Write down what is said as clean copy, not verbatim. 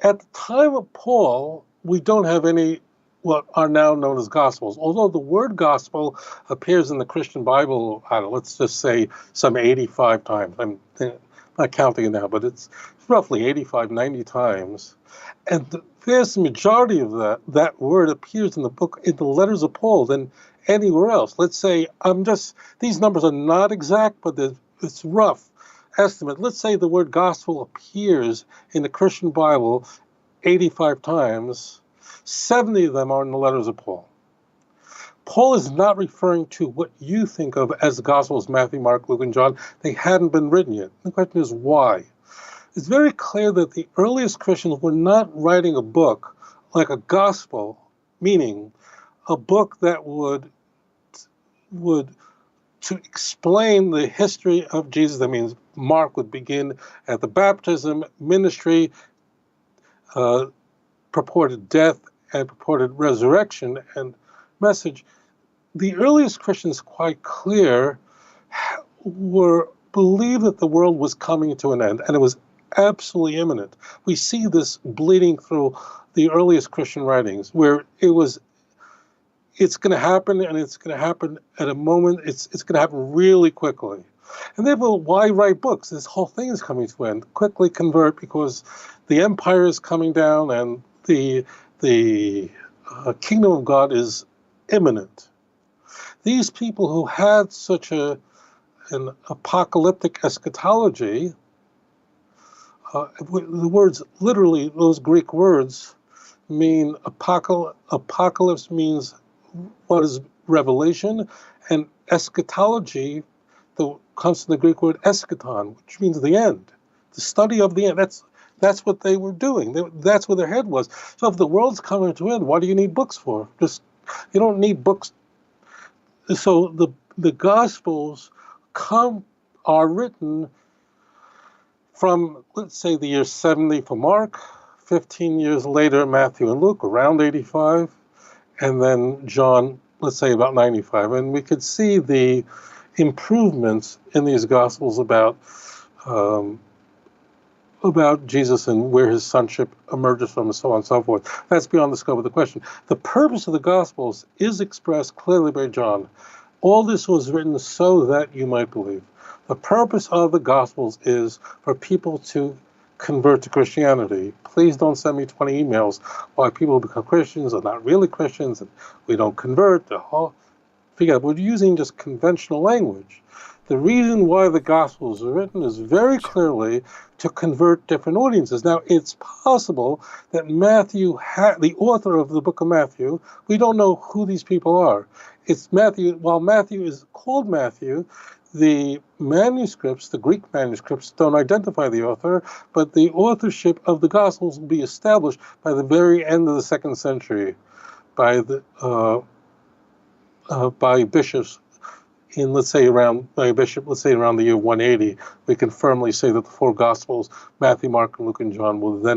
At the time of Paul, we don't have any what are now known as Gospels, although the word gospel appears in the Christian Bible, I don't know, let's just say some 85 times. I'm not counting it now, but it's roughly 85, 90 times. And the vast majority of that word appears in the book, in the letters of Paul than anywhere else. Let's say, these numbers are not exact, but it's rough estimate. Let's say the word gospel appears in the Christian Bible 85 times. 70 of them are in the letters of Paul. Paul is not referring to what you think of as the Gospels, Matthew, Mark, Luke, and John. They hadn't been written yet. The question is why? It's very clear that the earliest Christians were not writing a book like a gospel, meaning a book that would to explain the history of Jesus. That means Mark would begin at the baptism, ministry, purported death, and purported resurrection and message. The earliest Christians, quite clear, believed that the world was coming to an end, and it was absolutely imminent. We see this bleeding through the earliest Christian writings, where it's going to happen, and it's going to happen at a moment, it's going to happen really quickly. And therefore, why write books? This whole thing is coming to an end. Quickly convert, because the empire is coming down, and the kingdom of God is imminent. These people who had such an apocalyptic eschatology, the words, literally, those Greek words mean apocalypse means what is revelation, and eschatology comes from the Greek word eschaton, which means the end, the study of the end. That's what they were doing. That's where their head was. So if the world's coming to an end, what do you need books for? You don't need books. So the Gospels are written from, let's say, the year 70 for Mark, 15 years later Matthew and Luke, around 85, and then John, let's say, about 95. And we could see the improvements in these Gospels about Jesus and where his sonship emerges from, and so on and so forth. That's beyond the scope of the question. The purpose of the Gospels is expressed clearly by John. All this was written so that you might believe. The purpose of the Gospels is for people to convert to Christianity. Please don't send me 20 emails why people become Christians are not really Christians, and we don't convert. We're using just conventional language. The reason why the Gospels are written is very clearly to convert different audiences. Now, it's possible that Matthew, the author of the book of Matthew, we don't know who these people are. It's Matthew. While Matthew is called Matthew, the manuscripts, the Greek manuscripts, don't identify the author, but the authorship of the Gospels will be established by the very end of the 2nd century by bishops in, let's say, around the year 180. We can firmly say that the 4 Gospels, Matthew, Mark, Luke, and John, will then